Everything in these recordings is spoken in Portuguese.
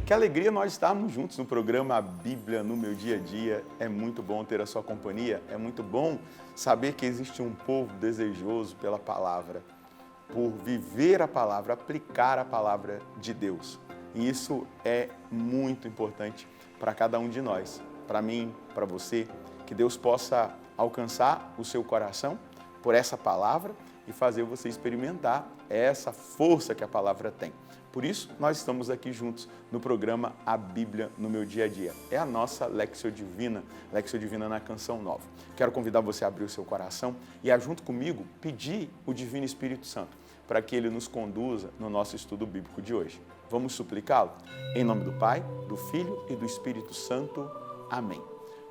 Que alegria nós estarmos juntos no programa A Bíblia no Meu Dia a Dia. É muito bom ter a sua companhia, é muito bom saber que existe um povo desejoso pela palavra, por viver a palavra, aplicar a palavra de Deus. E isso é muito importante para cada um de nós, para mim, para você, que Deus possa alcançar o seu coração por essa palavra e fazer você experimentar essa força que a palavra tem. Por isso, nós estamos aqui juntos no programa A Bíblia no Meu Dia a Dia. É a nossa Lectio Divina na Canção Nova. Quero convidar você a abrir o seu coração e a, junto comigo, pedir o Divino Espírito Santo para que Ele nos conduza no nosso estudo bíblico de hoje. Vamos suplicá-lo? Em nome do Pai, do Filho e do Espírito Santo. Amém.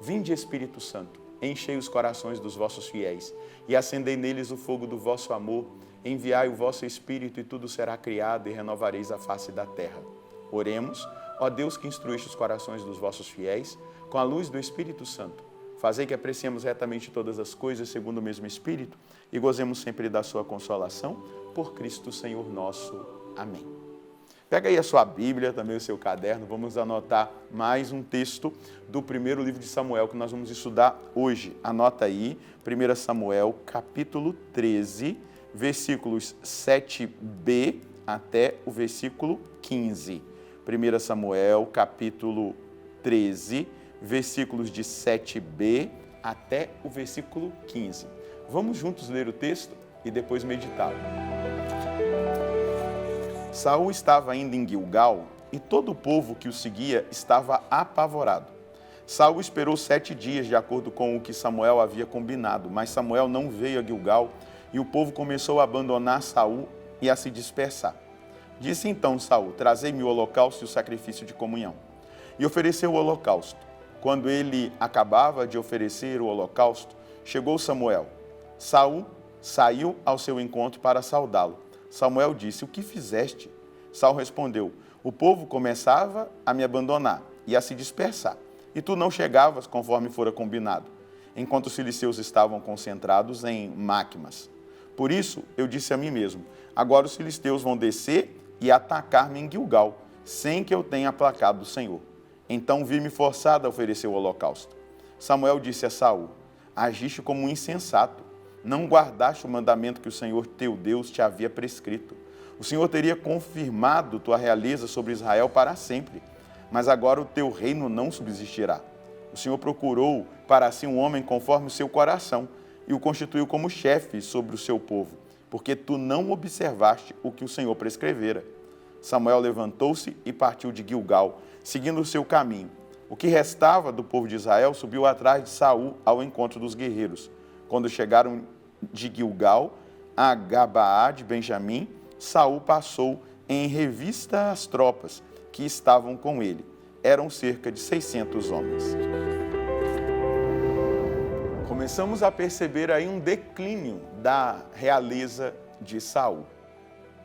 Vinde, Espírito Santo, enchei os corações dos vossos fiéis e acendei neles o fogo do vosso amor. Enviai o vosso Espírito e tudo será criado e renovareis a face da terra. Oremos, ó Deus que instruíste os corações dos vossos fiéis, com a luz do Espírito Santo. Fazei que apreciemos retamente todas as coisas segundo o mesmo Espírito e gozemos sempre da sua consolação, por Cristo Senhor nosso. Amém. Pega aí a sua Bíblia, também o seu caderno, vamos anotar mais um texto do primeiro livro de Samuel que nós vamos estudar hoje. Anota aí, 1 Samuel, capítulo 13, versículos 7b até o versículo 15. 1 Samuel, capítulo 13, versículos de 7b até o versículo 15. Vamos juntos ler o texto e depois meditá-lo. Saul estava ainda em Gilgal e todo o povo que o seguia estava apavorado. Saul esperou 7 dias de acordo com o que Samuel havia combinado, mas Samuel não veio a Gilgal e o povo começou a abandonar Saul e a se dispersar. Disse então Saul: trazei-me o holocausto e o sacrifício de comunhão. E ofereceu o holocausto. Quando ele acabava de oferecer o holocausto, chegou Samuel. Saul saiu ao seu encontro para saudá-lo. Samuel disse: o que fizeste? Saul respondeu: o povo começava a me abandonar e a se dispersar, e tu não chegavas conforme fora combinado, enquanto os filisteus estavam concentrados em Macmas. Por isso eu disse a mim mesmo: agora os filisteus vão descer e atacar-me em Gilgal, sem que eu tenha aplacado o Senhor. Então vi-me forçado a oferecer o holocausto. Samuel disse a Saul: agiste como um insensato. Não guardaste o mandamento que o Senhor teu Deus te havia prescrito. O Senhor teria confirmado tua realeza sobre Israel para sempre, mas agora o teu reino não subsistirá. O Senhor procurou para si um homem conforme o seu coração e o constituiu como chefe sobre o seu povo, porque tu não observaste o que o Senhor prescrevera. Samuel levantou-se e partiu de Gilgal, seguindo o seu caminho. O que restava do povo de Israel subiu atrás de Saul ao encontro dos guerreiros. Quando chegaram de Gilgal a Gabaá de Benjamim, Saul passou em revista as tropas que estavam com ele. Eram cerca de 600 homens. Começamos a perceber aí um declínio da realeza de Saul.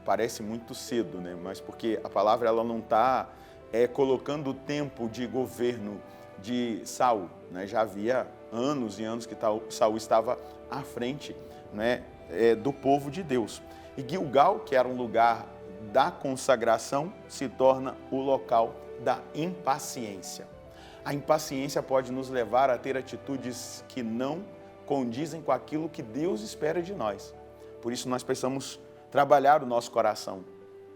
Parece muito cedo, né? Mas porque a palavra ela não está colocando o tempo de governo de Saul, né? Já havia anos e anos que Saul estava à frente, né, do povo de Deus. E Gilgal, que era um lugar da consagração, se torna o local da impaciência. A impaciência pode nos levar a ter atitudes que não condizem com aquilo que Deus espera de nós. Por isso nós precisamos trabalhar o nosso coração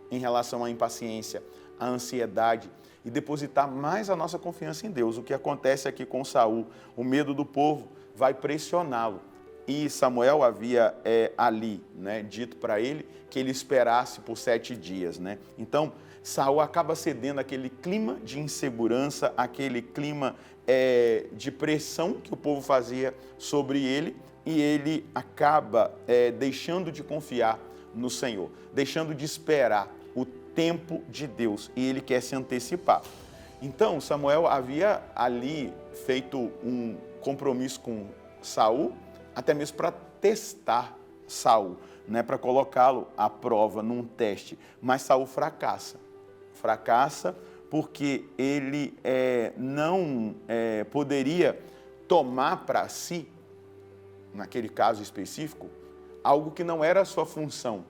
em relação à impaciência, à ansiedade e depositar mais a nossa confiança em Deus. O que acontece aqui com Saul, o medo do povo vai pressioná-lo. E Samuel havia ali, né, dito para ele que ele esperasse por 7 dias. Né? Então, Saul acaba cedendo aquele clima de insegurança, aquele clima de pressão que o povo fazia sobre ele, e ele acaba deixando de confiar no Senhor, deixando de esperar o tempo de Deus, e ele quer se antecipar. Então, Samuel havia ali feito um compromisso com Saul, até mesmo para testar Saul, né, para colocá-lo à prova num teste. Mas Saul fracassa porque ele não poderia tomar para si, naquele caso específico, algo que não era a sua função.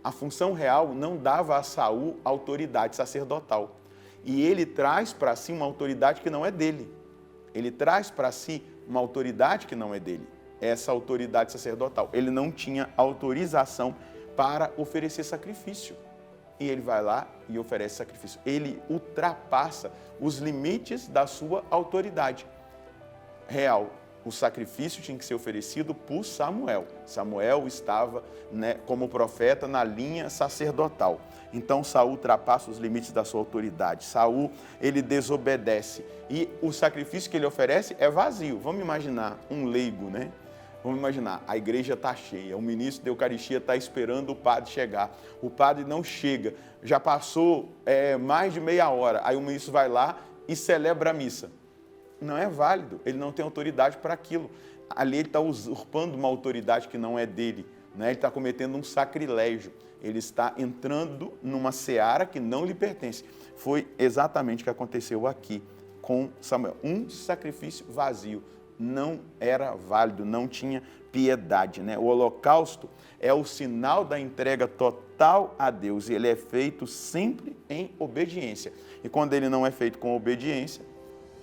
A função real não dava a Saul autoridade sacerdotal. E ele traz para si uma autoridade que não é dele. Ele traz para si uma autoridade que não é dele. Essa autoridade sacerdotal. Ele não tinha autorização para oferecer sacrifício. E ele vai lá e oferece sacrifício. Ele ultrapassa os limites da sua autoridade real. O sacrifício tinha que ser oferecido por Samuel. Samuel estava, como profeta na linha sacerdotal. Então Saul ultrapassa os limites da sua autoridade. Saul, ele desobedece. E o sacrifício que ele oferece é vazio. Vamos imaginar um leigo, né? Vamos imaginar, a igreja está cheia, o ministro da Eucaristia está esperando o padre chegar. O padre não chega, já passou mais de meia hora. Aí o ministro vai lá e celebra a missa. Não é válido, ele não tem autoridade para aquilo. Ali ele está usurpando uma autoridade que não é dele, né? Ele está cometendo um sacrilégio, ele está entrando numa seara que não lhe pertence. Foi exatamente o que aconteceu aqui com Samuel. Um sacrifício vazio, não era válido, não tinha piedade, né? O holocausto é o sinal da entrega total a Deus e ele é feito sempre em obediência. E quando ele não é feito com obediência,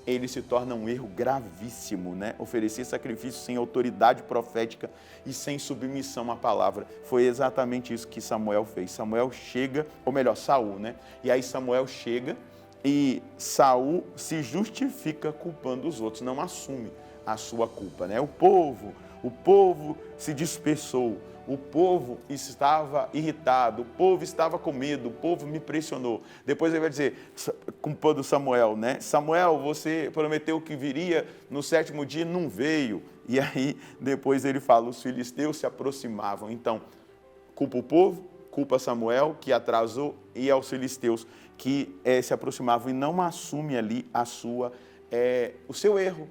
ele se torna um erro gravíssimo, né? Oferecer sacrifício sem autoridade profética e sem submissão à palavra. Foi exatamente isso que Samuel fez. Samuel chega, ou melhor, Saul, né? E aí Samuel chega e Saul se justifica culpando os outros, não assume a sua culpa, né? O povo se dispersou, o povo estava irritado, o povo estava com medo, o povo me pressionou. Depois ele vai dizer, culpando Samuel, né? Samuel, você prometeu que viria no 7º dia, não veio. E aí depois ele fala, os filisteus se aproximavam. Então, culpa o povo, culpa Samuel, que atrasou, e aos filisteus que se aproximavam e não assume ali o seu erro,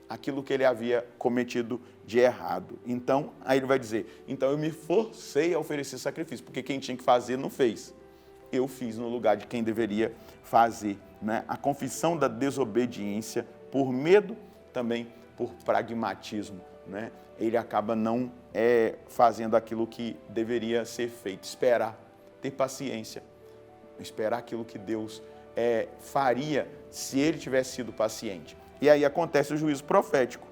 aquilo que ele havia cometido de errado. Então, aí ele vai dizer, então eu me forcei a oferecer sacrifício, porque quem tinha que fazer não fez. Eu fiz no lugar de quem deveria fazer, né? A confissão da desobediência por medo, também por pragmatismo, né? Ele acaba não fazendo aquilo que deveria ser feito. Esperar, ter paciência, esperar aquilo que Deus faria se ele tivesse sido paciente. E aí acontece o juízo profético.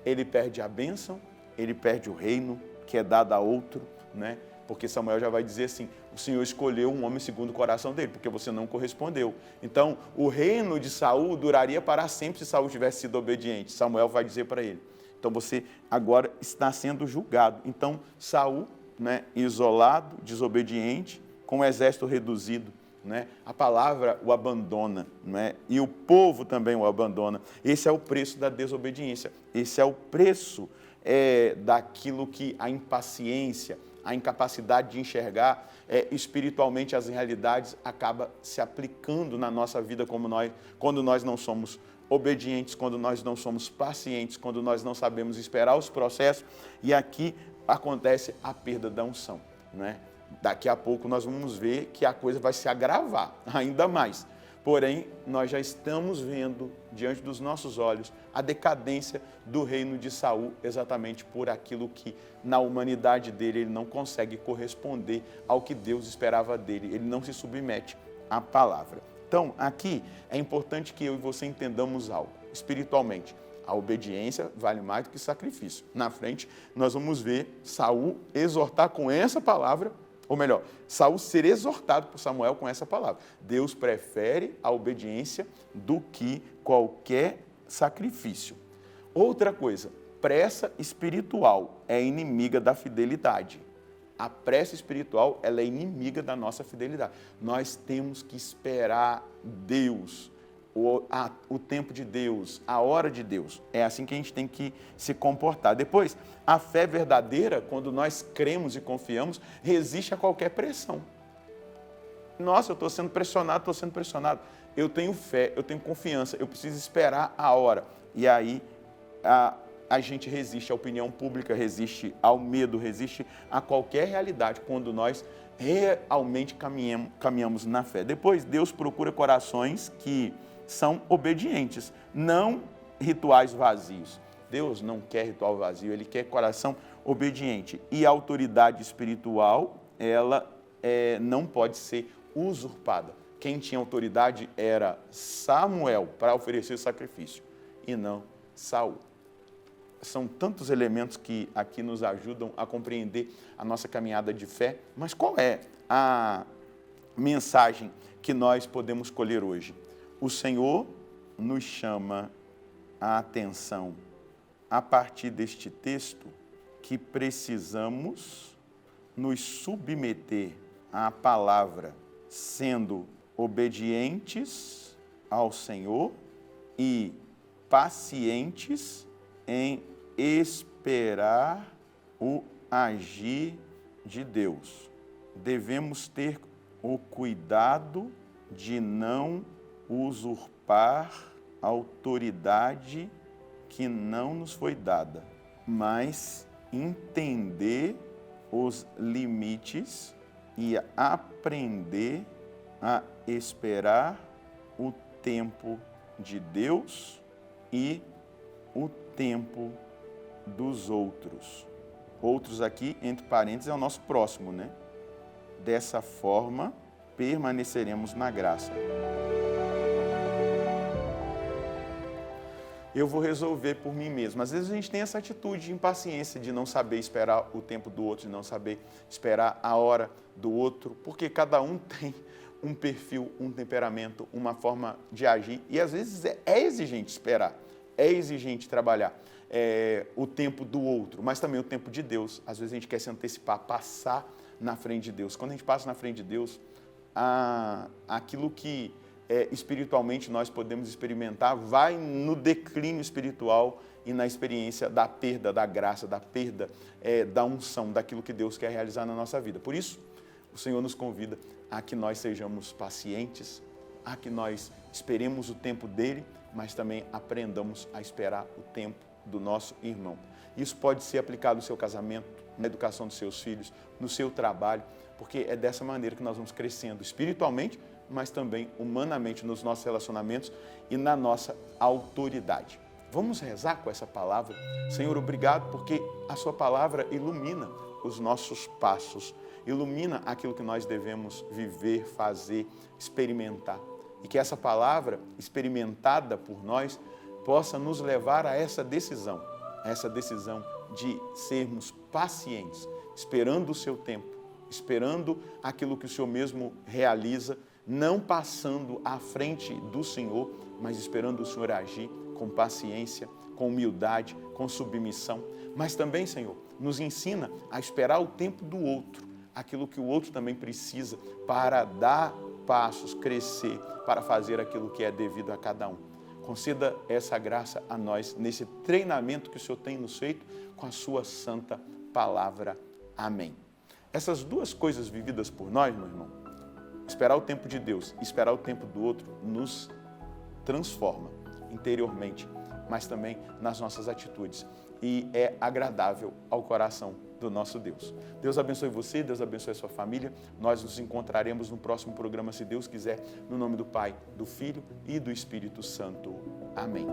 Ele perde a bênção, ele perde o reino que é dado a outro, né? Porque Samuel já vai dizer assim, o Senhor escolheu um homem segundo o coração dele, porque você não correspondeu. Então, o reino de Saul duraria para sempre se Saul tivesse sido obediente. Samuel vai dizer para ele, então você agora está sendo julgado. Então, Saul, né, isolado, desobediente, com o exército reduzido, né? A palavra o abandona, né? E o povo também o abandona. Esse é o preço da desobediência, esse é o preço daquilo que a impaciência, a incapacidade de enxergar espiritualmente as realidades acaba se aplicando na nossa vida quando nós não somos obedientes, quando nós não somos pacientes, quando nós não sabemos esperar os processos, e aqui acontece a perda da unção, né? Daqui a pouco nós vamos ver que a coisa vai se agravar ainda mais. Porém, nós já estamos vendo diante dos nossos olhos a decadência do reino de Saul, exatamente por aquilo que na humanidade dele ele não consegue corresponder ao que Deus esperava dele. Ele não se submete à palavra. Então, aqui é importante que eu e você entendamos algo espiritualmente. A obediência vale mais do que sacrifício. Na frente, nós vamos ver Saul exortar com essa palavra, ou melhor, Saul ser exortado por Samuel com essa palavra. Deus prefere a obediência do que qualquer sacrifício. Outra coisa, pressa espiritual é inimiga da fidelidade. A pressa espiritual, ela é inimiga da nossa fidelidade. Nós temos que esperar Deus, o tempo de Deus, a hora de Deus. É assim que a gente tem que se comportar. Depois, a fé verdadeira, quando nós cremos e confiamos, resiste a qualquer pressão. Nossa, eu estou sendo pressionado. Eu tenho fé, eu tenho confiança, eu preciso esperar a hora. E aí, a gente resiste à opinião pública, resiste ao medo, resiste a qualquer realidade, quando nós realmente caminhamos na fé. Depois, Deus procura corações que são obedientes, não rituais vazios. Deus não quer ritual vazio, Ele quer coração obediente. E a autoridade espiritual, ela não pode ser usurpada. quem tinha autoridade era Samuel para oferecer sacrifício e não Saul. São tantos elementos que aqui nos ajudam a compreender a nossa caminhada de fé, mas qual é a mensagem que nós podemos colher hoje? O Senhor nos chama a atenção a partir deste texto que precisamos nos submeter à palavra, sendo obedientes ao Senhor e pacientes em esperar o agir de Deus. Devemos ter o cuidado de não usurpar a autoridade que não nos foi dada, mas entender os limites e aprender a esperar o tempo de Deus e o tempo dos outros. Outros aqui, entre parênteses, é o nosso próximo, né? Dessa forma, permaneceremos na graça. Eu vou resolver por mim mesmo. Às vezes a gente tem essa atitude de impaciência, de não saber esperar o tempo do outro, de não saber esperar a hora do outro, porque cada um tem um perfil, um temperamento, uma forma de agir, e às vezes é exigente esperar, é exigente trabalhar o tempo do outro, mas também o tempo de Deus. Às vezes a gente quer se antecipar, passar na frente de Deus. Quando a gente passa na frente de Deus, aquilo que espiritualmente nós podemos experimentar vai no declínio espiritual e na experiência da perda da graça, da perda da unção, daquilo que Deus quer realizar na nossa vida. Por isso, o Senhor nos convida a que nós sejamos pacientes, a que nós esperemos o tempo dele, mas também aprendamos a esperar o tempo do nosso irmão. Isso pode ser aplicado no seu casamento, na educação dos seus filhos, no seu trabalho, porque é dessa maneira que nós vamos crescendo espiritualmente, mas também humanamente nos nossos relacionamentos e na nossa autoridade. Vamos rezar com essa palavra? Senhor, obrigado porque a sua palavra ilumina os nossos passos, ilumina aquilo que nós devemos viver, fazer, experimentar. E que essa palavra, experimentada por nós, possa nos levar a essa decisão de sermos pacientes, esperando o seu tempo, esperando aquilo que o Senhor mesmo realiza, não passando à frente do Senhor, mas esperando o Senhor agir com paciência, com humildade, com submissão. Mas também, Senhor, nos ensina a esperar o tempo do outro, aquilo que o outro também precisa para dar passos, crescer, para fazer aquilo que é devido a cada um. Conceda essa graça a nós nesse treinamento que o Senhor tem nos feito com a sua santa palavra. Amém. Essas duas coisas vividas por nós, meu irmão, esperar o tempo de Deus e esperar o tempo do outro, nos transforma interiormente, mas também nas nossas atitudes. E é agradável ao coração do nosso Deus. Deus abençoe você, Deus abençoe a sua família. Nós nos encontraremos no próximo programa, se Deus quiser, no nome do Pai, do Filho e do Espírito Santo. Amém.